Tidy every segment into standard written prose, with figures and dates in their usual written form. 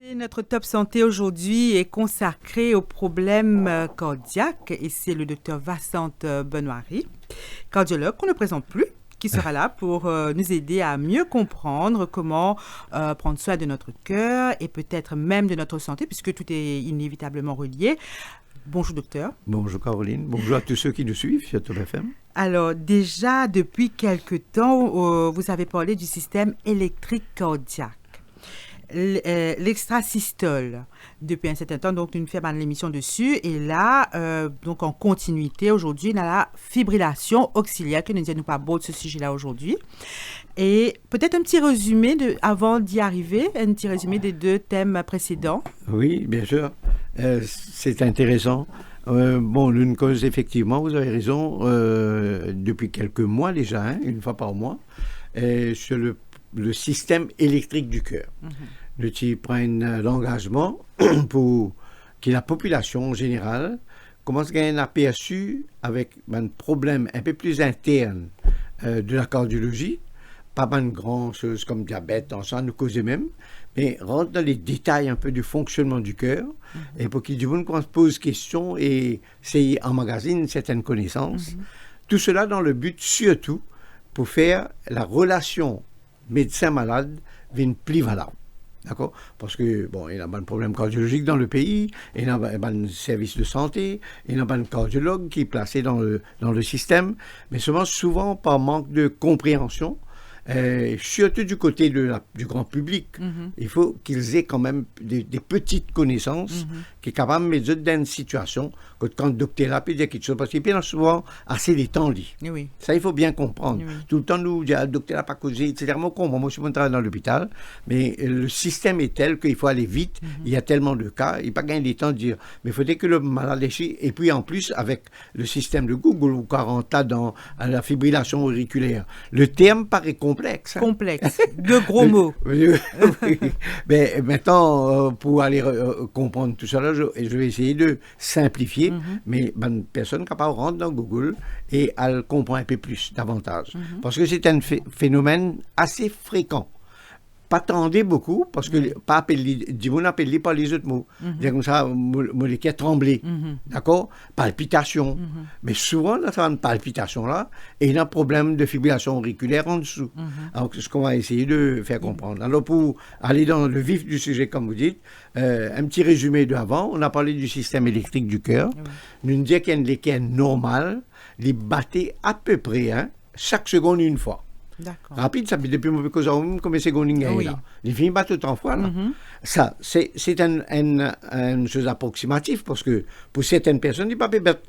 Et notre top santé aujourd'hui est consacré aux problèmes cardiaques et c'est le docteur Vassante Benoîry, cardiologue qu'on ne présente plus, qui sera là pour nous aider à mieux comprendre comment prendre soin de notre cœur et peut-être même de notre santé puisque tout est inévitablement relié. Bonjour docteur. Bonjour Caroline, bonjour à tous ceux qui nous suivent sur Top FM. Alors déjà depuis quelque temps, vous avez parlé du système électrique cardiaque. L'extrasystole depuis un certain temps, donc nous faisons l'émission dessus et là, donc en continuité aujourd'hui, on a la fibrillation auxiliaire que nous ne disons pas beau de ce sujet-là aujourd'hui et peut-être un petit résumé avant d'y arriver, un petit résumé des deux thèmes précédents. Oui, bien sûr, c'est intéressant. L'une cause, effectivement, vous avez raison, depuis quelques mois déjà, une fois par mois, sur le système électrique du cœur. Nous prennent l'engagement pour que la population en général commence à gagner un aperçu avec un problème un peu plus interne de la cardiologie, pas de grandes choses comme diabète, ça nous cause même, mais rentre dans les détails un peu du fonctionnement du cœur et pour qu'il y ait du monde qu'on se pose questions et emmagasine certaines connaissances. Tout cela dans le but surtout pour faire la relation médecin-malade plus valable. D'accord? Parce que, il y a un problème cardiologique dans le pays, il y a un service de santé, il y a un cardiologue qui est placé dans le système, mais souvent par manque de compréhension, surtout du côté du grand public. Il faut qu'ils aient quand même des petites connaissances qui sont capables de mettre dans une situation que quand le docteur là peut dire quelque chose, parce qu'il y a souvent assez de temps dit. Oui. Ça, il faut bien comprendre. Oui. Tout le temps, nous dit, le docteur n'a pas causé, etc. Moi, je suis pas travaillé dans l'hôpital, mais le système est tel qu'il faut aller vite. Il y a tellement de cas, il n'y a pas gagné de temps de dire, mais il faudrait que le malade léché, et puis en plus, avec le système de Google ou 40 là dans la fibrillation auriculaire, le terme paraît complexe. Hein? Complexe. De gros mots. Mais maintenant, pour aller comprendre tout ça, là, je vais essayer de simplifier, mais une personne capable rentre dans Google et elle comprend un peu plus, davantage. Parce que c'est un phénomène assez fréquent. Pas tendez beaucoup, parce que pas appelé, du monde appelé par les autres mots. C'est comme ça, le cœur tremblé. D'accord? Palpitation. Mais souvent, dans cette palpitation-là, il y a un problème de fibrillation auriculaire en dessous. Alors, c'est ce qu'on va essayer de faire comprendre. Alors, pour aller dans le vif du sujet, comme vous dites, un petit résumé d'avant, on a parlé du système électrique du cœur. Nous disons qu'il y a un cœur normal, les battait à peu près, chaque seconde une fois. D'accord. Rapide, ça fait depuis mon cause comme seconde là. Les filles battent autant de fois là. Ça, c'est une chose approximative parce que pour certaines personnes, ils ne peuvent pas battre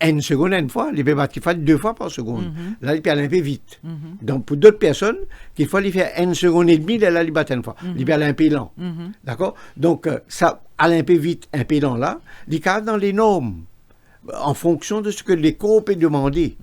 une seconde une fois, ils peuvent battre 2 fois par seconde. Là, ils peuvent aller un peu vite. Donc, pour d'autres personnes, qu'il faut les faire 1 seconde et demie, là, ils battent une fois. Ils peuvent aller un peu lent. D'accord? Donc, ça, aller un peu vite, un peu lent là, ils cadrent dans les normes en fonction de ce que l'écho peut demander.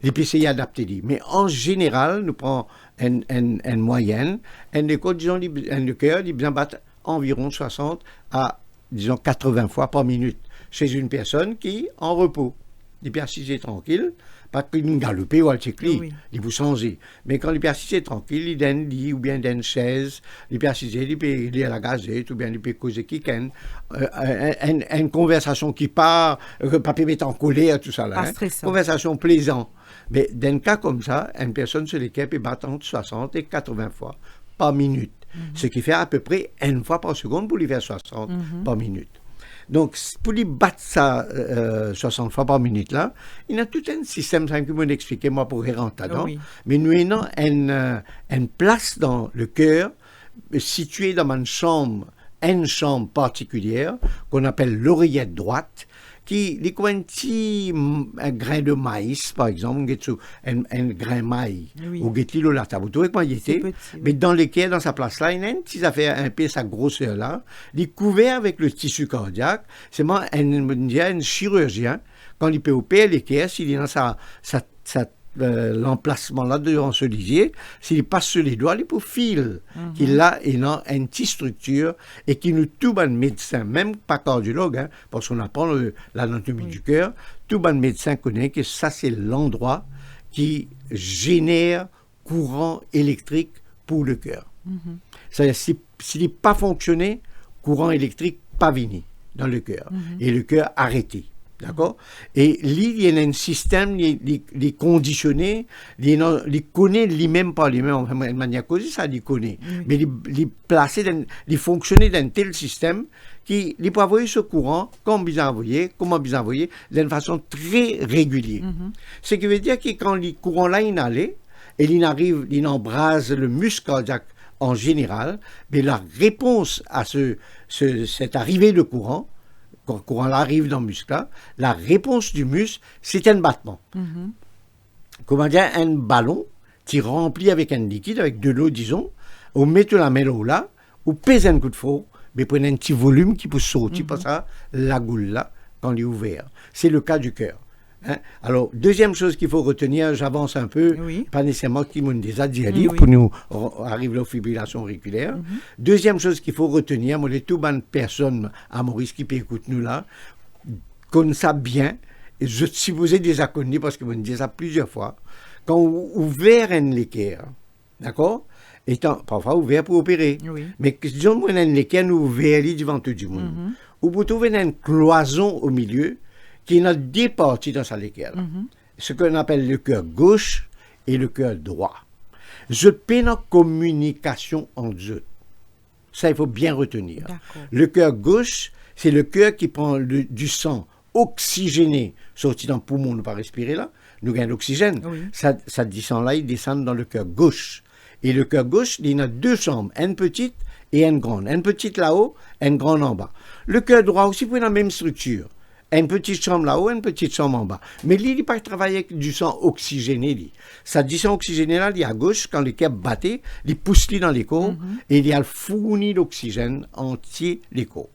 Les PCI adaptés. Mais en général, nous prenons une moyenne, le cœur, il besoin battre environ 60 à, disons, 80 fois par minute chez une personne qui est en repos. Il peut assister tranquille, pas qu'il galope ou al checkli, il peut changer. Mais quand il peut assister tranquille, il donne un lit ou bien une chaise, il peut assister, il peut lire la gazette ou bien il peut causer quelqu'un. Une conversation qui part, papier met en colère, tout ça là. Conversation plaisante. Mais dans un cas comme ça, une personne sur lesquelles peut battre entre 60 et 80 fois par minute. Ce qui fait à peu près 1 fois par seconde pour lui faire 60 par minute. Donc, pour lui battre ça 60 fois par minute là, il y a tout un système, ça que vous m'expliquez moi pour rentrer là-dedans. Mais nous avons une place dans le cœur située dans une chambre particulière qu'on appelle l'oreillette droite, qui est comme un grain de maïs, par exemple, un grain maïs, ou la table. Vous trouvez comment il était? Mais dans lequel, dans sa place-là, il y a une petite affaire, un peu sa grosseur-là, il est couvert avec le tissu cardiaque. C'est moi un chirurgien, quand il peut opérer les caisses, il est dans l'emplacement là devant ce lisier, s'il passe sur les doigts, il peut fil qu'il a une petite structure et qui nous tout bon médecin, même pas cardiologue, parce qu'on apprend l'anatomie du cœur, tout bon médecin connaît que ça c'est l'endroit qui génère courant électrique pour le cœur. C'est-à-dire s'il n'est pas fonctionné, courant électrique pas venu dans le cœur. Et le cœur arrêté. D'accord? Et lui, il y a un système, il conditionné, il connaît lui-même par lui-même, en manière causée, ça, il connaît. Mais il placé, il fonctionnait dans un tel système qui peut envoyer ce courant, comment bien envoyer, d'une façon très régulière. Ce qui veut dire que quand le courant-là, il allait, et il embrase le muscle cardiaque en général, mais la réponse à cette arrivée de courant, quand le courant arrive dans le muscle, là, la réponse du muscle, c'est un battement. Comment dire, un ballon qui remplit avec un liquide, avec de l'eau, disons, on met la main là, on pèse un coup de feu, mais prenez un petit volume qui peut sortir par ça, la goule là, quand il est ouvert. C'est le cas du cœur. Hein? Alors, deuxième chose qu'il faut retenir, j'avance un peu, pas nécessairement qu'il m'ont déjà dit à dire, pour nous arriver aux fibrillations auriculaires. Deuxième chose qu'il faut retenir, moi, les tout bonnes personnes à Maurice qui peut écouter nous là, connaissent ça bien, et je si vous êtes déjà connu, parce que vous me dites ça plusieurs fois, quand vous ouvrez un équerre, d'accord? Étant parfois ouvert pour opérer. Mais disons que un équerre nous ouvert devant tout le monde. Ou vous trouvez une cloison au milieu, qui a deux parties dans sa l'équerre. Ce qu'on appelle le cœur gauche et le cœur droit. Je peine en communication entre eux. Ça, il faut bien retenir. Le cœur gauche, c'est le cœur qui prend du sang oxygéné sorti dans le poumon, nous pas respirer là, nous gagnons l'oxygène. Ça descend là, il descend dans le cœur gauche. Et le cœur gauche, il y a deux chambres, une petite et une grande. Une petite là-haut, une grande en bas. Le cœur droit aussi pour la même structure. Une petite chambre là-haut, une petite chambre en bas. Mais lui, il n'est pas travaillé avec du sang oxygéné. Lui. Ça, du sang oxygéné là, il est à gauche, quand le cœur battait, il pousse dans les corps et il a fourni l'oxygène entier les corps.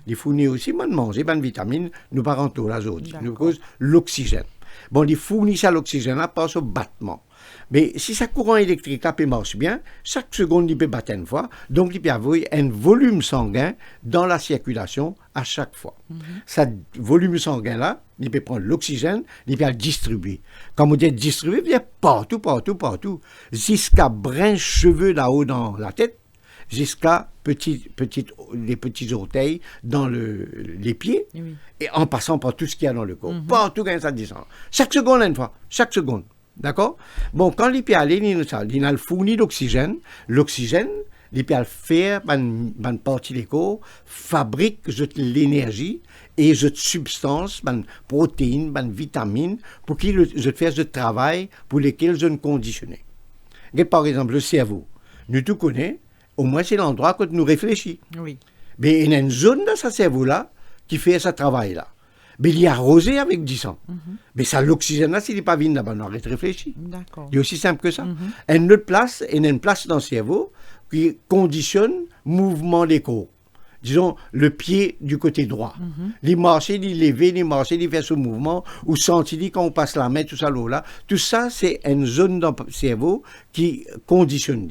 Il fournit aussi bonne manger, bonne vitamine, nous parentaux aujourd'hui. Nous cause l'oxygène. Bon, il fournit ça l'oxygène là par ce battement. Mais si ça courant électrique là marche bien, chaque seconde il peut battre une fois, donc il peut avoir un volume sanguin dans la circulation à chaque fois. Ce volume sanguin là, il peut prendre l'oxygène, il peut le distribuer. Quand on dit distribuer, il y a partout, jusqu'à brin cheveux là-haut dans la tête, jusqu'à les petits orteils dans les pieds, et en passant par tout ce qu'il y a dans le corps. Partout quand ça descend. Chaque seconde une fois, chaque seconde. D'accord? Bon, quand il peut aller, il a fourni l'oxygène. L'oxygène, il peut faire, une partie des corps, fabrique l'énergie et cette substance, protéines, vitamines, pour qu'ils fassent le travail pour lesquels je ne conditionnais. Par exemple, le cerveau. Nous tout connaissons, au moins c'est l'endroit où nous réfléchissons. Mais il y a une zone dans ce cerveau-là qui fait ce travail-là. Mais il est arrosé avec du sang. Mais ça, l'oxygène là, s'il n'est pas venu là-bas, on arrête de réfléchir. Il est aussi simple que ça. Une autre place, il y a une place dans le cerveau qui conditionne le mouvement des corps. Disons, le pied du côté droit. Les marcher, les lever, les marcher, les faire ce mouvement, ou sentir quand on passe la main, tout ça, là. Tout ça, c'est une zone dans le cerveau qui conditionne.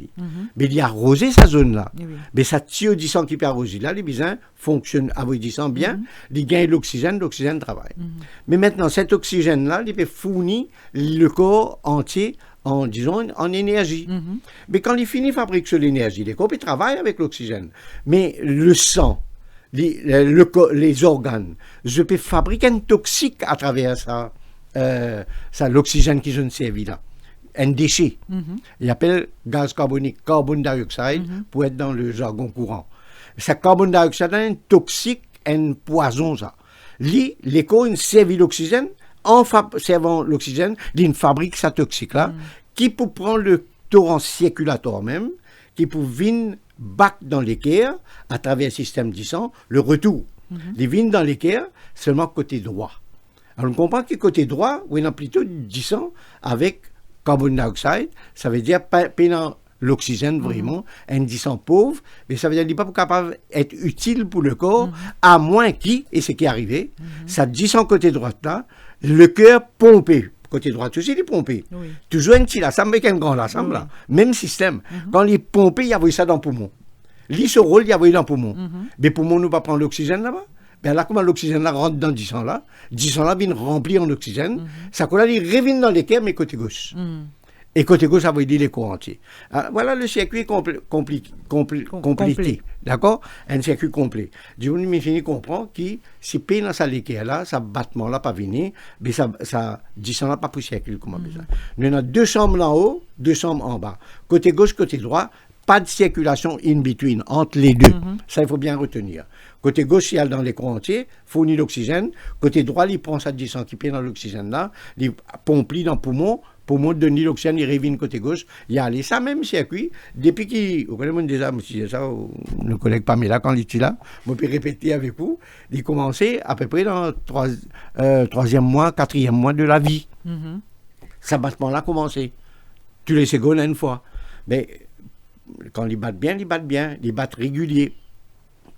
Mais il y a arrosé cette zone-là. Mais ça tire du sang qui peut arroser là, les bisins fonctionnent avec du sang bien, ils gagnent l'oxygène travaille. Mais maintenant, cet oxygène-là, il peut fournir le corps entier en énergie. Mais quand il finit de fabriquer l'énergie, les corps travaillent avec l'oxygène. Mais le sang, les organes, je peux fabriquer un toxique à travers ça, l'oxygène qui je ne servis là. Un déchet. Il appelle gaz carbonique, carbon dioxide, pour être dans le jargon courant. Ce carbon dioxide est un toxique, un poison, ça. Les corps, ils servent l'oxygène. En servant l'oxygène, il fabrique sa toxique-là, qui peut prendre le torrent circulatoire même, qui peut venir back dans l'équerre, à travers le système du sang, le retour. Il vient dans l'équerre seulement côté droit. Alors on comprend que côté droit, on a plutôt du sang avec carbone dioxyde, ça veut dire pénant l'oxygène vraiment, un du sang pauvre, mais ça veut dire qu'il n'est pas capable d'être utile pour le corps, à moins qu'il, et c'est qui est arrivé, ça dit sang côté droit là, le cœur pompé. Côté droit aussi, il est pompé. Toujours un petit ensemble avec un grand ensemble là. Même système. Quand il est pompé, il y a ça dans le poumon. Lui, ce rôle, il y a dans le poumon. Les poumons ne vont pas prendre l'oxygène là-bas. Ben là, comment l'oxygène là rentre dans le sang là vient remplir en oxygène. Ça, il revient dans l'équerre, mais côté gauche. Et côté gauche, ça veut dire les courants-entiers. Voilà le circuit complété. D'accord? Un circuit complet. Du coup, je finis de comprendre que si P dans sa liqueur là, ça battement là pas venir, mais ça descend là pas pour circuler comme besoin. Nous avons 2 chambres en haut, 2 chambres en bas. Côté gauche, côté droit, pas de circulation in between entre les deux. Ça, il faut bien retenir. Côté gauche, il y a dans les courants entiers, fournit l'oxygène. Côté droit, il prend sa descente qui paie dans l'oxygène là, il pompe dans le poumon. Pour moi, donner l'oxygène, il revient côté gauche. Il y a allé ça même circuit. Depuis qu'il. Vous connaissez déjà, ça, nos collègues Pamela, quand il était là, je peux répéter avec vous, il commençait à peu près dans le 3e mois, 4e mois de la vie. Ce battement-là a commencé. Tous les secondes, une fois. Mais quand ils battent bien, ils battent régulier.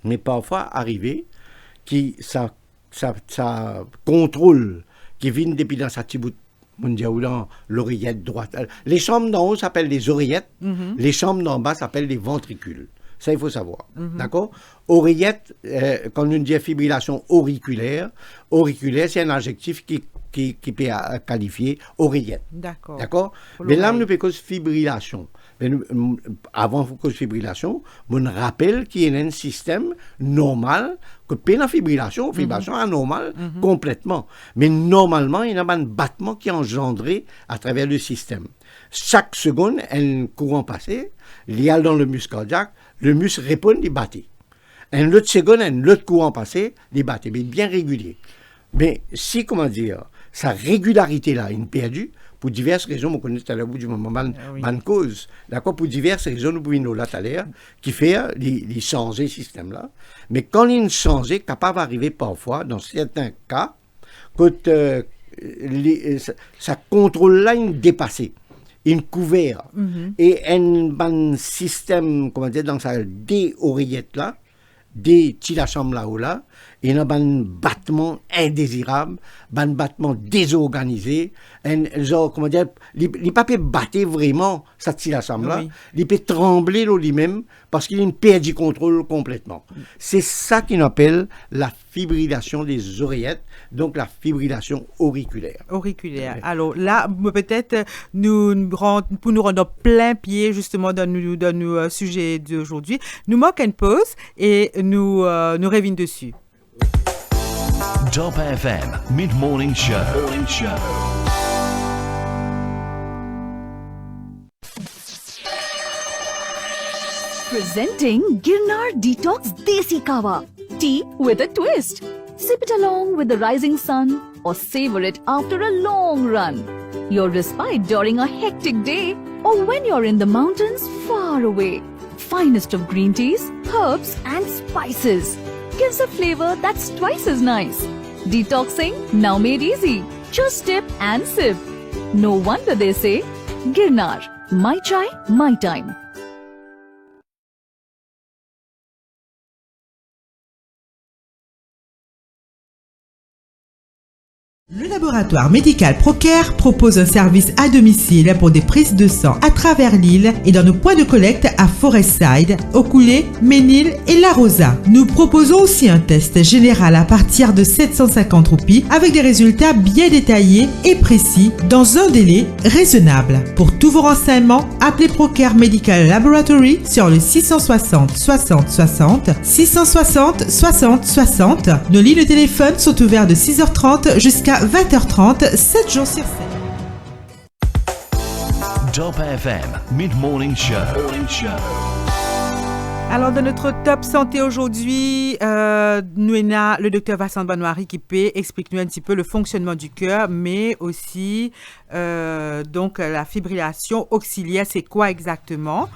Mais parfois, arrivé, qui ça contrôle, qui vient depuis dans sa petite bout ou dans l'oreillette droite. Les chambres d'en haut s'appellent les oreillettes, les chambres d'en bas s'appellent les ventricules. Ça, il faut savoir. D'accord? Oreillette, quand on dit fibrillation auriculaire, c'est un adjectif qui peut qualifier oreillette. D'accord? Mais là, nous peut cause fibrillation. Avant cause fibrillation, on rappelle qu'il y a un système normal que pas la fibrillation anormale complètement. Mais normalement, il y a un battement qui est engendré à travers le système. Chaque seconde, un courant passé, il y a dans le muscle cardiaque, le muscle répond, il bat. Un autre seconde, un autre courant passé, il bat. Mais bien régulier. Mais si, comment dire, sa régularité-là est perdue, pour diverses raisons, on connaît tout à l'heure du moment, cause. D'accord? Pour diverses raisons, nous pouvons nous là tout à l'heure, qui fait les changer ce système-là. Mais quand il change, capable d'arriver parfois, dans certains cas, que ça contrôle-là est dépassé. Une couvert. Et un système, comment dire, dans sa oreillettes là, des petits chambres là-haut là, et il y a un battement indésirable, un battement désorganisé, un genre, comment dire, il ne peut pas battre vraiment cette petite chambre là, il peut trembler lui-même parce qu'il a perd du contrôle complètement. C'est ça qu'on appelle la fibrillation des oreillettes, donc la fibrillation auriculaire. Auriculaire. Alors là, peut-être pour nous rendre plein pied justement dans nos sujets d'aujourd'hui, nous manquons une pause et nous revenons dessus. Top FM Mid-Morning Show. Presenting Girnar Detox Desi Kawa. Tea with a twist. Sip it along with the rising sun or savor it after a long run. Your respite during a hectic day or when you're in the mountains far away. Finest of green teas, herbs and spices. Gives a flavor that's twice as nice. Detoxing now made easy. Just dip and sip. No wonder they say, Girnar, my chai, my time. Le laboratoire médical Procare propose un service à domicile pour des prises de sang à travers l'île et dans nos points de collecte à Forestside, Okoulé, Ménil et La Rosa. Nous proposons aussi un test général à partir de 750 roupies avec des résultats bien détaillés et précis dans un délai raisonnable. Pour tous vos renseignements, appelez Procare Medical Laboratory sur le 660 60 60 660 60 60. Nos lignes de téléphone sont ouvertes de 6h30 jusqu'à 20h30, 7 jours sur 7. Top FM Mid-Morning Show. Alors, dans notre top santé aujourd'hui, nous avons le docteur Vincent Benoît qui explique-nous un petit peu le fonctionnement du cœur, mais aussi donc la fibrillation auxiliaire, c'est quoi exactement?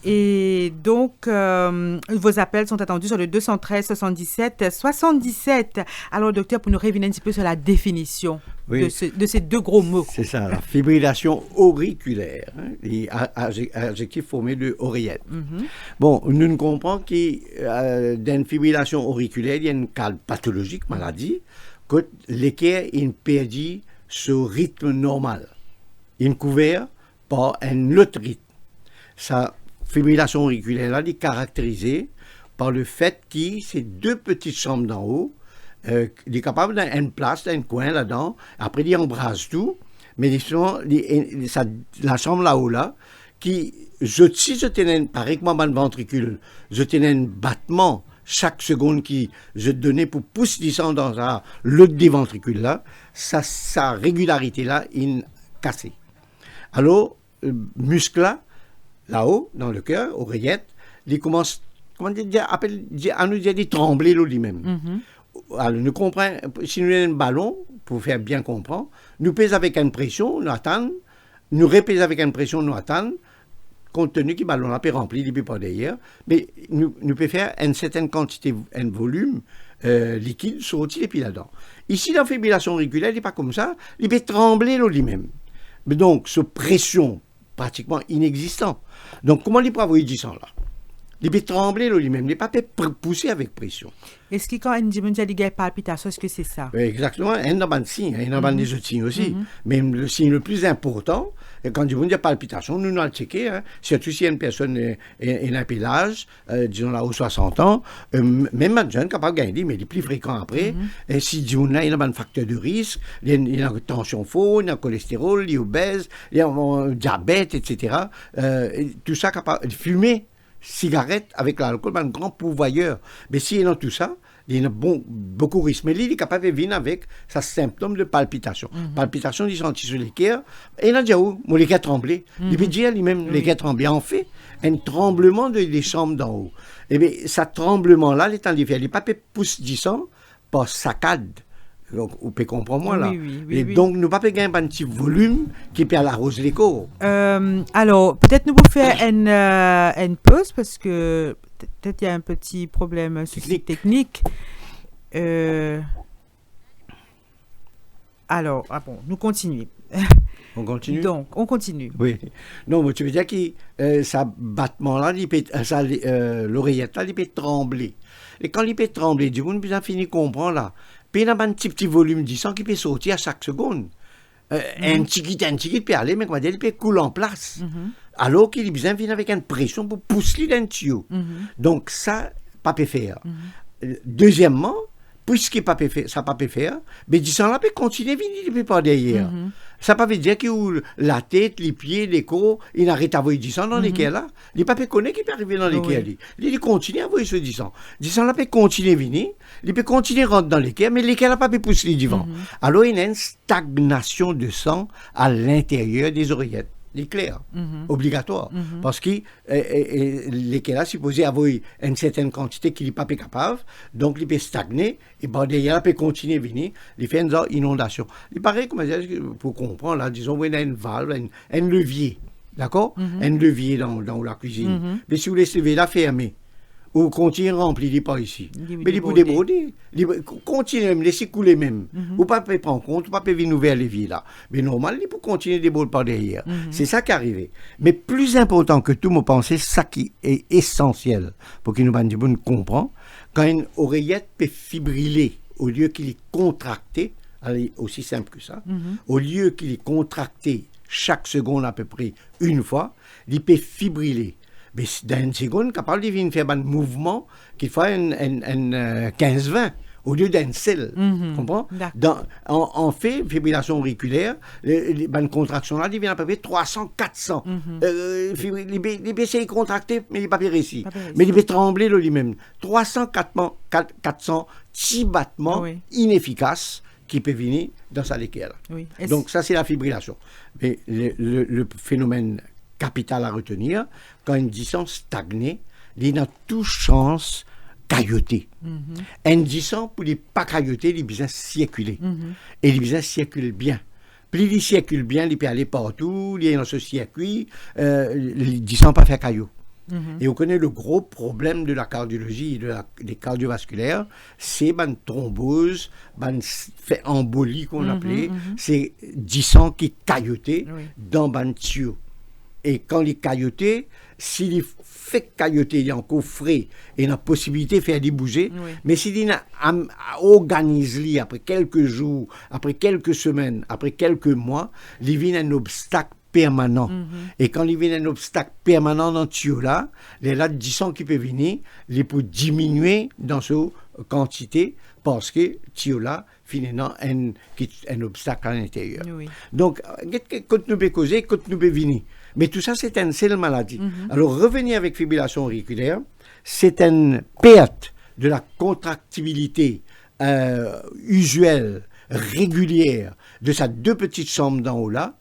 Et donc, vos appels sont attendus sur le 213 77 77. Alors, docteur, pour nous revenir un petit peu sur la définition de ces deux gros mots. C'est ça, la fibrillation auriculaire, les adjectifs formés de oreillette. Bon, nous comprenons que dans une fibrillation auriculaire, il y a une cas pathologique, maladie, que l'équerre est perdu ce rythme normal. Il est couvert par un autre rythme. Ça, fibrillation auriculaire est caractérisée par le fait que ces deux petites chambres d'en haut, il est capable d'une place, d'un coin là-dedans, après il embrase tout, Mais justement, la chambre là-haut, là, si je tenais, pareil que moi, dans le ventricule, je tenais un battement chaque seconde qui je donnais pour pousser du sang dans l'autre des ventricules là, sa régularité là, il cassé. Alors, muscle là-haut, dans le cœur, oreillette, il commence, à nous dire de trembler lui-même. Alors, nous comprenons, si nous avons un ballon, pour faire bien comprendre, nous pèsons avec une pression, nous attendons, nous répèsons avec une pression, nous attendons, compte tenu que le ballon là peut remplir, il ne peut pas derrière, mais nous pouvons faire une certaine quantité, un volume liquide sortir et puis là-dedans. Ici, la fibrillation auriculaire, il n'est pas comme ça, il peut trembler lui-même. Mais donc, ce pression pratiquement inexistant. Donc, comment il peut avoir du sang là? Il peut trembler lui-même, il ne peut pas pousser avec pression. Est-ce que quand on dit qu'il y a des palpitations, est-ce que c'est ça? Oui, exactement, il y a un signe, il y a des autres signes aussi. Mais le signe le plus important, quand on dit qu'il y a palpitations, nous allons checker, surtout si une personne est un peu l'âge, disons là, aux 60 ans, même un jeune capable de gagner, mais il est plus fréquent après. Et si on a un facteur de risque, il y a une tension fausse, il y a un cholestérol, il y a obèse, il y a un diabète, etc. Tout ça capable de fumer. Cigarette avec l'alcool, un grand pourvoyeur. Mais s'il y a tout ça, il y a beaucoup de risques. Mais lui, il est capable de venir avec sa symptôme de palpitation. Palpitation, il sentit sur les cœurs. Et il a dit, les cœurs tremblés. Il peut dire lui-même, les cœurs tremblés. En fait, un tremblement des chambres d'en haut. Et bien, ce tremblement-là, il est en différent. Il n'est pas pousse du sang par saccade. Donc, vous pouvez comprendre moi là. Oui, donc, nous ne pouvons pas gagner un petit volume qui peut arroser les corps. Alors, peut-être nous pouvons faire une pause parce que peut-être il y a un petit problème technique. Alors, nous continuons. On continue? Donc, on continue. Oui. Non, mais tu veux dire que ça battement-là, l'oreillette là, il peut trembler. Et quand il peut trembler, du coup, on peut finir de comprendre là. Puis il y a un petit volume de sang qui peut sortir à chaque seconde. Un petit peut aller, mais il peut couler en place. Alors qu'il a besoin de venir avec une pression pour pousser dans le tuyau. Donc ça, pas peut faire. Deuxièmement, puisque ça ne peut pas faire, mais du sang là peut continuer à venir, il ne peut pas derrière. Ça ne veut pas dire que la tête, les pieds, les corps, il arrête d'avoir du sang dans les cœurs là. Il ne peut pas connaître qu'il peut arriver dans les cœurs. Il continue à avoir ce du sang. Du sang là peut continuer à venir, il peut continuer à rentrer dans les cœurs, mais les cœurs là ne peuvent pas pousser du vent. Alors il y a une stagnation de sang à l'intérieur des oreillettes. L'éclair, obligatoire. Parce que l'éclair là supposé avoir une certaine quantité qu'il n'est pas capable, donc il peut stagner, et derrière, il peut continuer à venir, il fait une inondation. Il paraît, pour comprendre, là, disons, il y a une valve, un levier, d'accord? Un levier dans la cuisine. Mais si vous laissez levier là fermé, ou continuez à remplir, il n'est pas ici. Mais il peut déborder. Continuez à me laisser couler même. Ou pas prendre en compte, ou pas venir ouvrir les vies là. Mais normal, il peut continuer à déborder par derrière. C'est ça qui est arrivé. Mais plus important que tout, je pense, c'est ça qui est essentiel pour que nous comprenions. Quand une oreillette peut fibriller, au lieu qu'il est contracté, allez, aussi simple que ça, au lieu qu'il est contracté chaque seconde à peu près une fois, il peut fibriller. Mais dans une seconde, capable de venir faire un mouvement qui fait un 15-20 au lieu d'un seul. Comprends? En fait, fibrillation auriculaire, les contractions-là, ils viennent à peu près 300-400. Les BCI contractés, mais les papiers récits. Mais ils peuvent trembler lui-même. 300-400 petits battements inefficaces qui peuvent venir dans sa léquelle. Donc, ça, c'est la fibrillation. Mais le phénomène capital à retenir, quand une distance stagnée, il a toute chance cailloter. Un distance, pour ne pas cailloter, il a besoin de circuler. Et il a besoin de circuler bien. Plus il circule bien, il peut aller partout, il est dans ce circuit, il ne sent pas faire caillot. Et on connaît le gros problème de la cardiologie et des cardiovasculaires, c'est une thrombose, une embolie qu'on appelait, c'est du sang qui cailloté dans un tuyau. Et quand il est cailloté, s'il fait cailloter, il est encore frais et il a la possibilité de faire des bouger. Mais s'il organise après quelques jours, après quelques semaines, après quelques mois, il vient un obstacle permanent. Et quand il vient un obstacle permanent dans le tuyau-là, les là, du sang qui peut venir, il peut diminuer dans sa quantité parce que Tiola, finalement, un obstacle à l'intérieur. Oui. Donc, quand nous pouvons causer, quand nous pouvons venir. Mais tout ça, c'est une seule maladie. Alors, revenir avec fibrillation auriculaire, c'est une perte de la contractibilité usuelle, régulière, de ces deux petites chambres d'en haut là,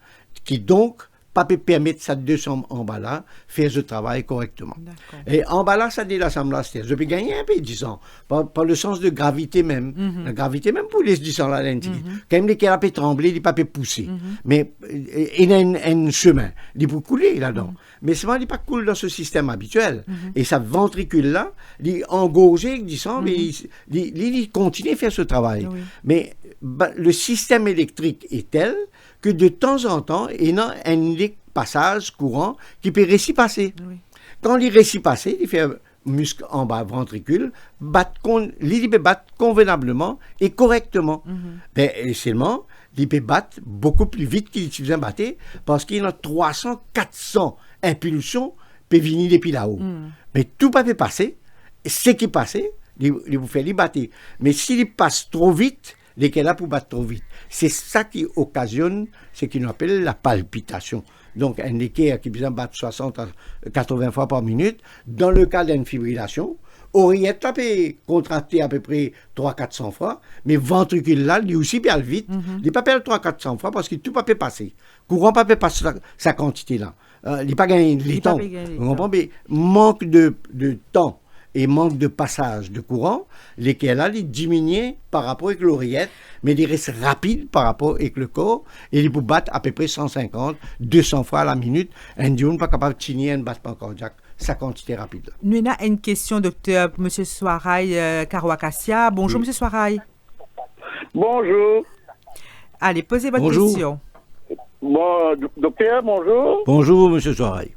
qui donc pas peut permettre ces deux chambres en bas là faire ce travail correctement. D'accord. Et en bas là, ça dit l'assemblage, c'est-à-dire, je peux gagner un peu 10 ans, par le sens de gravité même. La gravité même pour les 10 ans là, quand même, les qui peut trembler, les pas peut pousser. Mais il y a un chemin, il peut couler là-dedans. Mais souvent, il pas coule dans ce système habituel. Et sa ventricule là, il est engorgé, disons, mais il continue à faire ce travail. Oui. Mais le système électrique est tel que de temps en temps, il y a un passage courant qui peut récipasser. Oui. Quand il récipasse, il fait un muscle en bas, ventricule, il peut battre convenablement et correctement. Ben, et seulement, il peut battre beaucoup plus vite qu'il faisait battre parce qu'il y a 300, 400 impulsions qui peuvent venir depuis là-haut. Mais tout peut passer. Ce qui passe, il vous fait les battre. Mais s'il passe trop vite, lesquels là pour battre trop vite. C'est ça qui occasionne ce qu'on appelle la palpitation. Donc, un équerre qui besoin de battre 60 à 80 fois par minute, dans le cas d'une fibrillation, aurait peut contracté à peu près 300-400 fois, mais ventricule là, lui aussi perd vite. Il ne peut pas perdre 300-400 fois parce que tout peut passer. Courant ne peut pas passer sa quantité là. Il n'a pas gagné de temps. Vous comprenez? Mais manque de temps et manque de passage de courant, lesquels là, ils diminuent par rapport avec l'oreillette, mais ils restent rapides par rapport avec le corps, et ils peuvent battre à peu près 150, 200 fois à la minute. Un dieu n'est pas capable de signer un battement cardiaque, sa quantité rapide. Nous avons une question, docteur, pour M. Soirail Karouakassia. Bonjour, Oui. M. Soirail. Bonjour. Allez, posez votre Bonjour. question. Bon, docteur, bonjour. Bonjour, M. Soirail.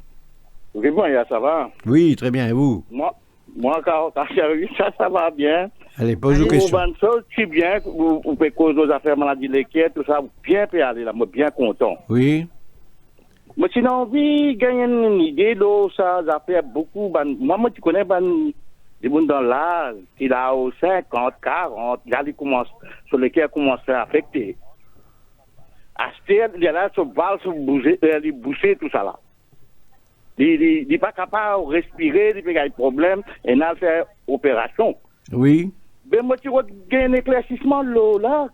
Oui, bon, ça va. Oui, très bien, et vous? Moi, quand ça va bien. Allez, pose vos questions. Je suis bien, vous pouvez causer nos affaires maladies laitières, tout ça, bien peut aller là, moi, bien content. Oui. Mais sinon, envie de gagner une idée, là, ça fait beaucoup. Moi, tu connais, des gens dans l'âge, qui a 50, 40, sur lesquels commencent à affecter. Acheter, il y a là, se val, se boucher, tout ça là. Il n'est pas capable de respirer, il a des problèmes, et il a fait opération. Oui. Mais moi, tu vois, il y a un éclaircissement là.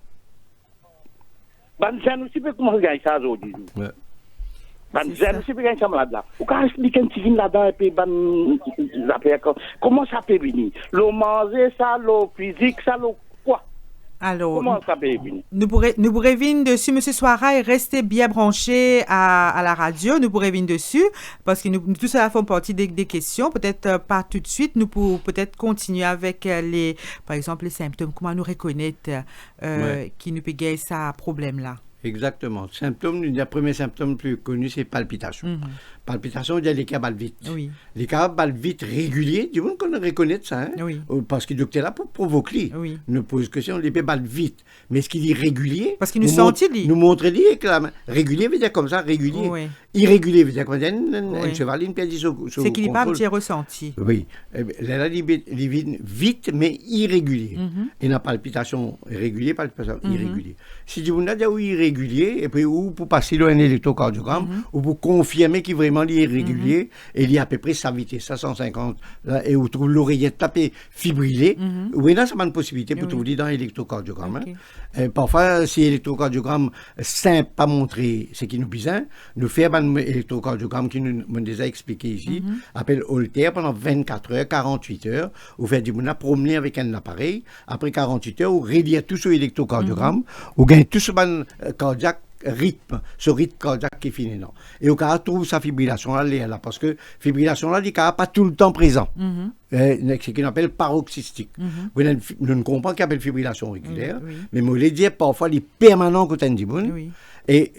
Je ne sais pas comment gagner ça aujourd'hui. Ouais. Je ne sais pas gagner ça là. Vous pouvez expliquer un petit peu là-dedans, et puis, comment ça peut venir? Le manger, ça, le physique, ça, le quoi? Alors, Comment ça peut venir? nous pourrons venir dessus, M. Soirail, restez bien branché à la radio, nous pourrons venir dessus, parce que tout ça fait partie des questions, peut-être pas tout de suite, nous pourrons peut-être continuer avec par exemple, les symptômes, comment nous reconnaître qui nous peut gagner ça problème-là. Exactement. Le premier symptôme le plus connu, c'est palpitation. Palpitation, il y a les cas balles vite. Oui. Les cas balles vite réguliers, du monde qu'on reconnaît ça, hein? Oui. Parce que le docteur là pour provoquer. Oui. Ne pose question, les balles vite. Mais ce qu'il est régulier. Parce qu'il nous sentit, lui. Nous montre lui que régulier veut dire comme ça, régulier. Oui. Irrégulier veut dire qu'on a un cheval, une pièce de c'est qu'il n'est pas bien ressenti. Oui. Là, il vit vite, mais irrégulier. Il n'a palpitation régulière, palpitation irrégulière. Si tu me dis oui, irrégulier, et puis ou pour passer un électrocardiogramme, ou pour confirmer qu'il est vraiment irrégulier, et il y a à peu près sa vitesse, 150, là, et où trouve l'oreillette tapée fibrillée, oui, là, ça a une possibilité pour trouver dans l'électrocardiogramme. Okay. Hein. Parfois, si l'électrocardiogramme simple pas montré ce qui nous besoin, nous faire un électrocardiogramme qui nous déjà expliqué ici, appelle Holter pendant 24 heures, 48 heures, ou faire du monde à promener avec un appareil, après 48 heures, ou relire tout sur l'électrocardiogramme, ou gagner tout ce cardiaque rythme, ce rythme cardiaque qui est fini. Non. Et au cas où trouve sa fibrillation là, parce que fibrillation là, il n'est pas tout le temps présent. C'est ce qu'on appelle paroxystique. Nous ne comprenons pas qu'il appelle fibrillation auriculaire, mais je voulais dire parfois il est permanent quand on dit bon. Et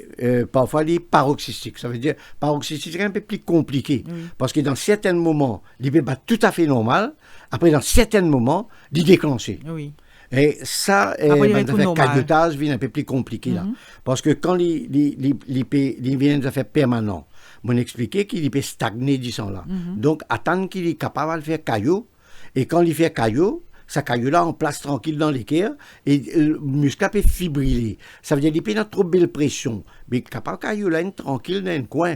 parfois il est paroxystique. Ça veut dire paroxystique c'est un peu plus compliqué parce que dans certains moments, il peut battre tout à fait normal. Après dans certains moments, il déclencher. Et ça, le caillotage vient un peu plus compliqué là. Parce que quand il vient de faire permanent, on expliquait qu'il peut stagner, disons là. Donc, attendre qu'il est capable de faire caillot. Et quand il fait caillot, ça caillou là en place tranquille dans l'équerre et le muscle peut fibriller. Ça veut dire qu'il y a trop belle pression. Mais capable caillou là tranquille dans un coin.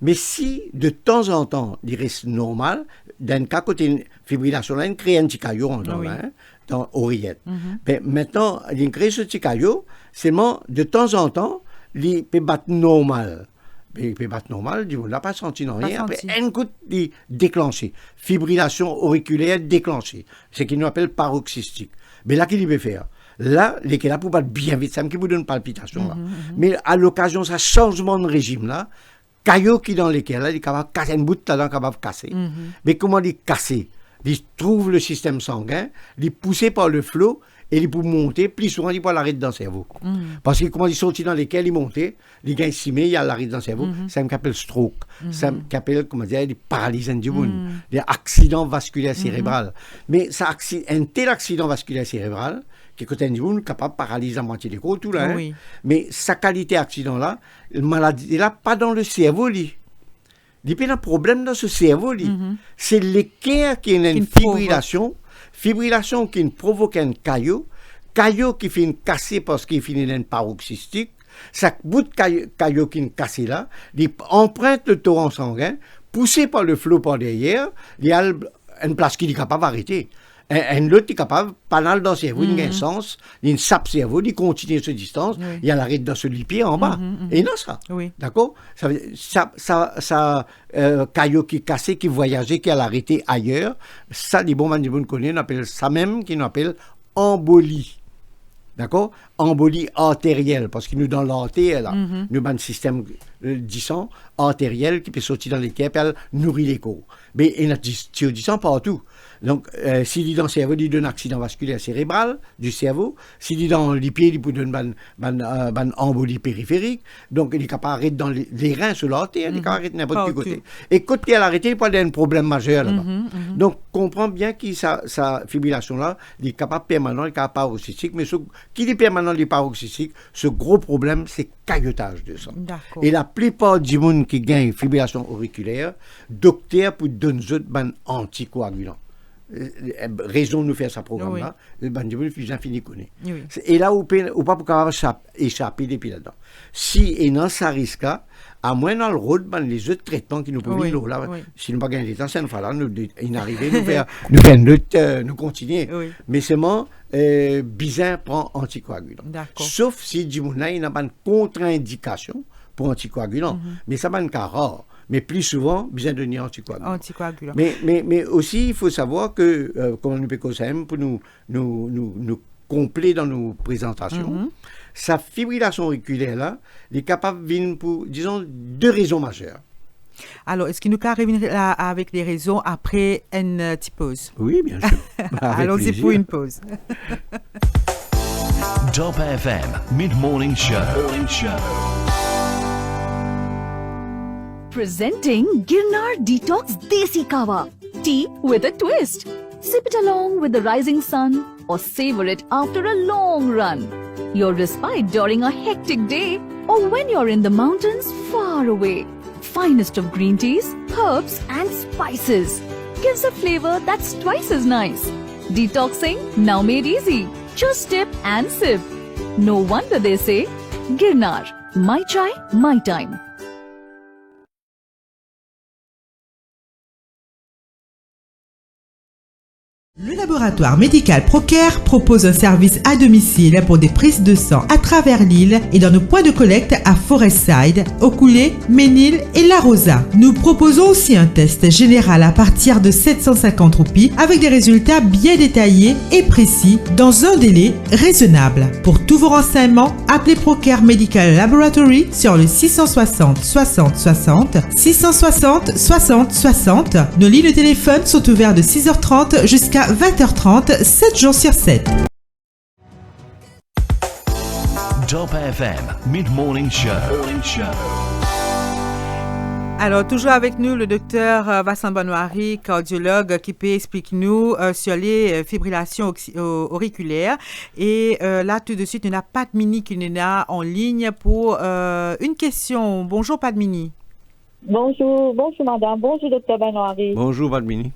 Mais si de temps en temps, il reste normal, d'un cas côté fibrillation là, il crée un petit caillou dans l'oreillette. Ben, maintenant, il crée ce petit caillou, seulement de temps en temps, il peut battre normal. Il peut battre normal, on n'a pas senti non rien. Après, un coup de déclenché. Fibrillation auriculaire déclenchée. C'est ce qu'on appelle paroxystique. Mais là, qu'est-ce qu'il peut faire? Là, il est là pour battre bien vite, ça me vous donne une palpitation. Là. Mais à l'occasion de ce changement de régime, là, caillou qui dans lesquels, là, il est capable de casser une bout là-dedans, capable de casser. Mais comment il casser? Il trouve le système sanguin, il est poussé par le flot, et il peut monter, plus souvent, il peut l'arrêter dans le cerveau. Parce que comment il sortit dans lesquels il montait, il gagne 6 mai, il y a l'arrêt dans le cerveau, ça me appelle stroke, ça me appelle, comment dire, des paralyses du monde, des accidents vasculaires cérébraux. Mais ça, un tel accident vasculaire cérébral, qui est côté du monde, capable de paralyser la moitié des corps, tout là. Hein? Mais sa qualité d'accident-là, la maladie, il n'a pas dans le cerveau, lui. Il y a un problème dans ce cerveau, lui. C'est l'équerre qui est une fibrillation. Fibrillation qui provoque un caillot qui finit cassé parce qu'il finit un paroxystique, ça bout de caillot qui est cassé là, il emprunte le torrent sanguin, poussé par le flot par derrière, il y a une place qui est capable d'arrêter. Un autre est capable, panal dans le cerveau, il y a un sens, il y a une sape cerveau, il continue cette distance, il y a l'arrêt dans ce pied en bas. Et non, ça. D'accord? Ça caillot qui est cassé, qui voyageait, qui a l'arrêté ailleurs, ça, les bons manipules connaissent, on appelle ça même, qu'on appelle embolie. D'accord? Embolie artérielle, parce que nous, dans l'artère, là, nous avons un système du sang artériel qui peut sortir dans les cœurs et nourrir les corps. Mais il y a du sang partout. Donc, s'il est dans le cerveau, il donne un accident vasculaire cérébral du cerveau. S'il est dans les pieds, il peut donner une embolie périphérique. Donc, il est capable d'arrêter dans les reins sur l'artère, il est capable d'arrêter n'importe quel côté. Et quand il a arrêté, il peut avoir un problème majeur là-bas. Donc, comprends bien que sa fibrillation-là, il est capable permanent, il est capable paroxystique, mais qu'il est permanent, il est paroxystique, ce gros problème, c'est caillotage de sang. Et la plupart du monde qui gagne fibrillation auriculaire, docteur pour donner un anticoagulant. Raison de nous faire ce programme-là, le bandit plus infini connaît. Et là, on ne peut pas échapper depuis là-dedans. Si et non, ça risque, à moins dans le road, les autres traitements qui nous peuvent vivre là, si nous ne pas gagner le temps, ça nous fera nous arriver, nous continuer. Mais seulement, bizarre prend anticoagulant. Sauf si du monde il n'a pas une contre-indication pour anticoagulant. Mais ça va être un cas rare. Mais plus souvent, besoin de donner anticoagulant. Mais aussi, il faut savoir que, comme nous PECOSM, pour nous compléter dans nos présentations, sa fibrillation auriculaire-là, est capable de venir pour, disons, 2 raisons majeures. Alors, est-ce qu'il nous peut revenir là avec les raisons après une petite pause? Oui, bien sûr. Allons-y pour une pause. Top FM Mid-Morning Show. Presenting Girnar Detox Desi Kawa. Tea with a twist. Sip it along with the rising sun or savor it after a long run. Your respite during a hectic day or when you're in the mountains far away. Finest of green teas, herbs and spices. Gives a flavor that's twice as nice. Detoxing now made easy. Just dip and sip. No wonder they say, Girnar, my chai, my time. Le laboratoire médical Procare propose un service à domicile pour des prises de sang à travers l'île et dans nos points de collecte à Forestside, Okoulé, Ménil et La Rosa. Nous proposons aussi un test général à partir de 750 roupies avec des résultats bien détaillés et précis dans un délai raisonnable. Pour tous vos renseignements, appelez Procare Medical Laboratory sur le 660 60 60, 660 60 60. Nos lignes de téléphone sont ouvertes de 6h30 jusqu'à 20h30, 7 jours sur 7. Top FM Mid-Morning Show. Alors, toujours avec nous, le docteur Vincent Benoît-Henri, cardiologue, qui peut expliquer nous sur les fibrillations auriculaires. Et là, tout de suite, il n'y a Padmini qui est là en ligne pour une question. Bonjour, Padmini. Bonjour madame. Bonjour, docteur Benoît-Henri. Bonjour, Padmini.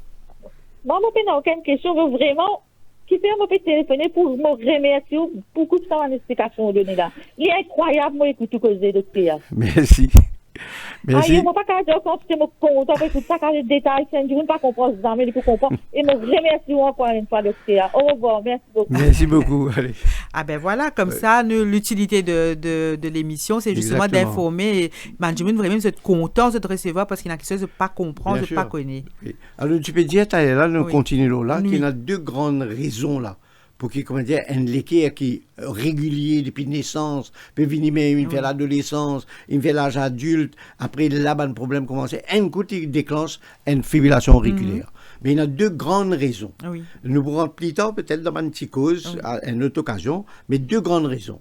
Moi, je n'ai aucune question, mais vraiment, qui fait me téléphoner pour me remercier pour toute ça en explication donnée là. Il est incroyable, moi, écoute tout que j'ai docteur. Merci. Merci. Je ne pas qu'à dire quand tu me comptes, écoute ça, quand les détails, je ne pas comprendre ça, mais il faut comprendre. Et me remercie encore une fois, docteur. Au revoir, merci beaucoup. Merci beaucoup. Allez. Ah ben voilà, comme ça, l'utilité de l'émission, c'est justement d'informer. Et Benjamin, vraiment, vous êtes content de te recevoir parce qu'il y a quelque chose de pas comprendre, de pas connaître. Oui. Alors, tu peux dire, là, nous continuons là, Oui. qu'il y a deux grandes raisons là. Pour qu'il, comment dire, un l'équerre qui est régulier depuis naissance, puis venir même, il fait l'adolescence, il fait l'âge adulte, après là, un problème commence. Un coup, il déclenche une fibrillation auriculaire. Mais il y a deux grandes raisons. Oui. Nous pourrons plus tard, peut-être dans une psychose, à une autre occasion, mais deux grandes raisons.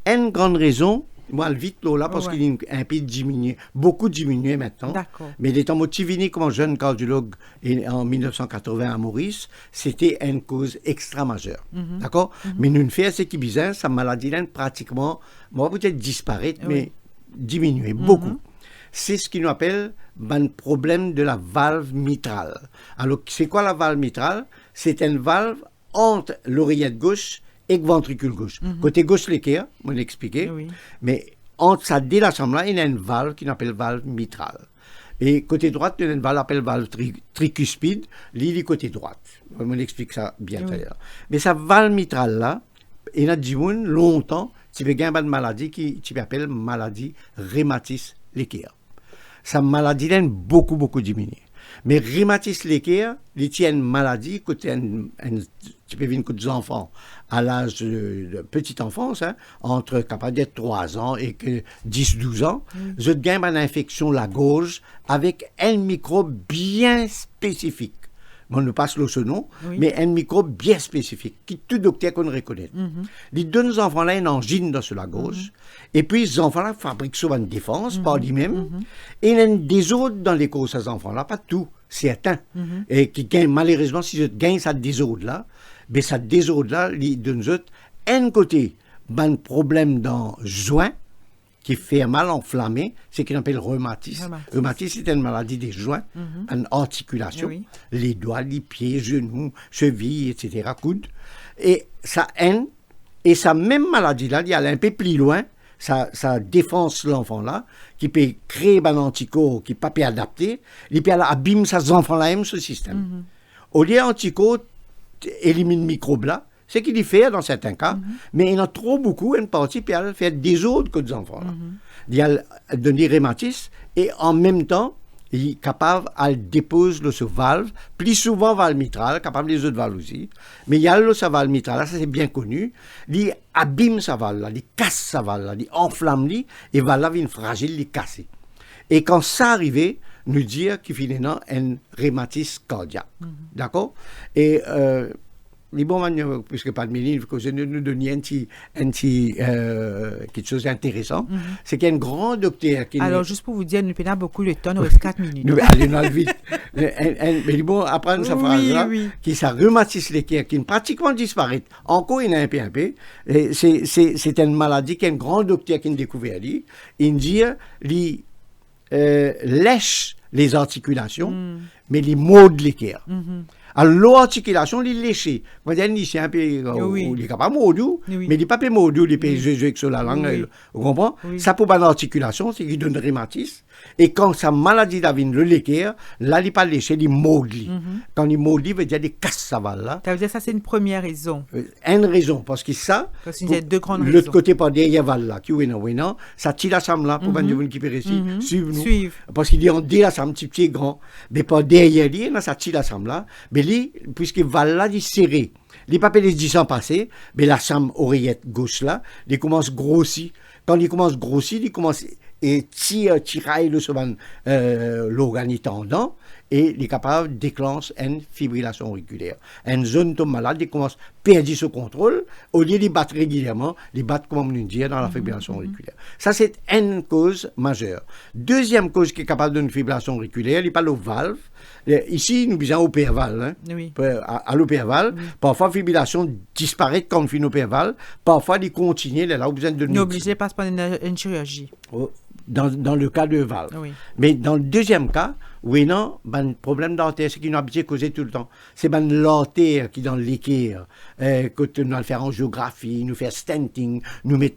Une grande raison, moi, vite là, parce qu'il est un peu diminué, beaucoup diminué maintenant. D'accord. Mais il est en Motivini comme jeune cardiologue en 1980 à Maurice, c'était une cause extra majeure. D'accord? Mais nous, fait ce qui est bizarre, sa maladie là, pratiquement, moi, peut-être disparaître, mais diminuer beaucoup. C'est ce qu'on nous appelle un problème de la valve mitrale. Alors, c'est quoi la valve mitrale? C'est une valve entre l'oreillette gauche et le ventricule gauche. Côté gauche, l'équerre, on l'a expliqué, mais entre ça délassement là, il y a une valve qu'on appelle valve mitrale. Et côté droite, il y a une valve qu'on appelle valve tricuspide, l'île côté droite. On explique ça bien tout à l'heure. Mais sa valve mitrale là, il y a du monde longtemps, tu peux gagner une maladie qui appelle maladie rhumatisme l'équerre. Sa maladie là, beaucoup diminué. Mais rhumatisme l'équerre, il tient une maladie, côté tu peux venir des enfants à l'âge de petite enfance, hein, entre capable d'être 3 ans et que 10-12 ans, je gagne une infection la gorge avec un microbe bien spécifique. On ne passe le nom, mais un microbe bien spécifique, qui tout docteur qu'on reconnaît. Les deux enfants-là, une angine dans la gorge, et puis les enfants-là fabriquent souvent une défense par lui-même, et il y a des autres dans les causes, ces enfants-là, pas tout, certains, et qui gagnent, malheureusement, si je gagne cette désordre-là, mais cette désordre-là, les deux autres, un côté, un problème dans le joint, qui fait mal enflammé, c'est ce qu'on appelle rhumatisme. Rhumatisme, c'est une maladie des joints, une articulation, les doigts, les pieds, genoux, chevilles, etc., coudes. Et ça haine, et sa même maladie-là, il y a un peu plus loin, ça défense l'enfant-là, qui peut créer un anticorps qui ne peut pas adapter, et puis elle abîme ces enfants-là, même ce système. Au lieu anticorps, élimine le microbe-là, c'est qu'il y fait dans certains cas, mais il y en a trop beaucoup, une partie, puis elle fait des autres que des enfants. Il y a donné rhumatisme, et en même temps, il est capable, elle dépose le valve, plus souvent valve mitrale, capable les autres valves aussi, mais il y a le valve mitrale, ça c'est bien connu, il abîme sa valve, il casse sa valve, il enflamme, et valve vient fragile, il casse. Et quand ça arrive, nous dire qu'il finit dans un rhumatisme cardiaque. D'accord? Et les bons manières, puisque pas de méline, il faut que nous donnions quelque chose d'intéressant. C'est qu'il y a un grand docteur qui... Alors, juste pour vous dire, nous prenons beaucoup de temps, nous reste 4 minutes. Nous allons vite. Mais bon, apprendre sa phrase-là, qui ça rhumatisme l'équerre, qui pratiquement disparaît. Encore, il y en a un peu. C'est une maladie qu'un grand docteur qui a découvert. Il dit, il lèche les articulations, mais il morde l'équerre. Alors, l'articulation, il est léché. Quand il est un peu, il est capable de mordre, mais il n'est pas mordre, il peut jouer avec la langue. Vous comprenez? Ça, pour une articulation, c'est qu'il donne rhumatisme. Et quand sa maladie d'avine le l'équerre, là, il n'est pas léché, il mord. Quand il mord, il veut dire qu'il casse sa valve là. Ça veut dire que ça, c'est une première raison. Une raison, parce que ça, il y a deux grandes raisons. L'autre côté, par derrière valve là, qui est non, ça tire la somme là, pour que vous qui peut ici, suivez-nous. Parce qu'il est en dé la somme, petit grand. Mais par derrière lui, ça tire la somme là. Mais lui, puisque valve là, il est serré. Les papiers les 10 ans passés, mais la somme oreillette gauche là, il commence à grossir. Quand il commence à grossir, il commence et tiraille l'organe tendant et il est capable de déclencher une fibrillation auriculaire. Une zone de malade, il commence à perdre ce contrôle, au lieu de battre régulièrement, il bat, comme on nous dit, dans la fibrillation auriculaire. Ça, c'est une cause majeure. Deuxième cause qui est capable d'une fibrillation auriculaire, il parle aux valves. Ici, nous disons au valve. À l'opéraval, parfois, la fibrillation disparaît quand on finit l'opéraval, parfois, il continue, là, on a besoin de... Nous obligés de passer par une chirurgie. dans le cas de valve. Oui. Mais dans le deuxième cas, oui, non, ben, problème d'artère, c'est qui nous habitué à causer tout le temps. C'est ben l'artère qui dans l'équerre, quand nous allons faire en géographie, nous faire stenting, nous mettre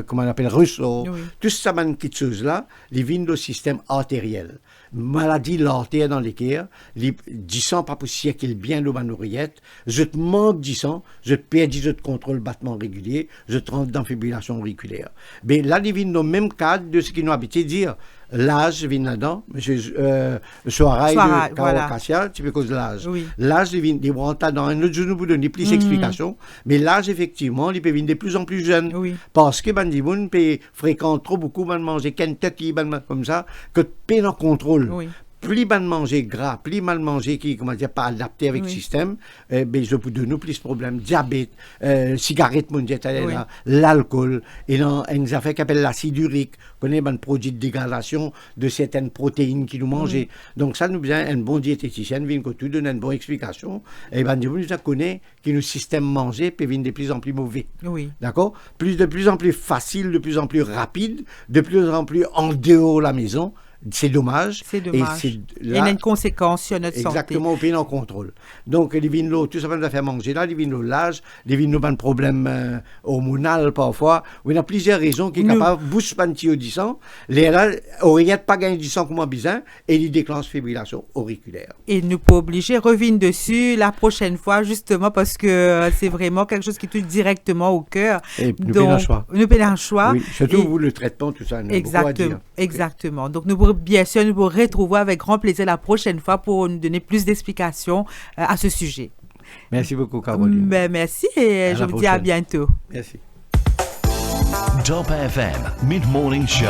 comment on appelle, ressort, Oui. tout ça, ben, petites choses-là, les vignes le système artériel. Maladie l'artère dans l'équerre, les 10 sang pas pour siècle bien le ban oreillette, je te manque 10 sang, je te perds 10 de contrôle battement régulier, je te rentre dans fibrillation auriculaire. Mais là, les vignes dans le même cadre de ce qui nous habitué à dire. L'âge vient là-dedans, M. Soaraï de Kawacasia, tu peux cause de l'âge. Oui. L'âge vient des brontas dans un autre jour, nous vous donner plus d'explications, mais l'âge, effectivement, il peut venir de plus en plus jeune. Oui. Parce que Bandimoun fréquente trop beaucoup, manger Kentucky, comme ça, que peine en contrôle. Oui. Plus mal manger gras, plus mal manger qui, comment dire, pas adapté avec le système, ben, je peux donner plus de problèmes. Diabète, cigarette, mon diète, l'alcool, et dans une affaire qui s'appelle l'acide urique, connaît un produit de dégradation de certaines protéines qui nous mangent. Donc, ça nous besoin un bon diététicien, vient que tout donne une bonne explication. Et ben, nous connaît que le système manger peut venir de plus en plus mauvais. Oui. D'accord? De plus en plus facile, de plus en plus rapide, de plus en plus en dehors de la maison. C'est dommage. C'est dommage. Et il y a une conséquence sur notre santé. Exactement, au pays en contrôle. Donc, les vins, tout ça va nous faire manger là, les vins, l'âge, les vins, ont un problème hormonal parfois. Il y a plusieurs raisons qui sont capables de boucher un petit 10 ans. Les là, oreillette pas gagner 10 ans comme un bizarre et ils déclenchent fibrillation auriculaire. Et nous pas obligés, revenir dessus la prochaine fois, justement, parce que c'est vraiment quelque chose qui touche directement au cœur. Et nous payons un choix. Nous payons un choix. Oui, surtout vous, le traitement, tout ça. Exactement. Exactement. Donc, nous bien sûr, nous vous retrouver avec grand plaisir la prochaine fois pour nous donner plus d'explications à ce sujet. Merci beaucoup, Caroline. Merci et je vous dis à bientôt. Merci. Top FM Mid-Morning Show.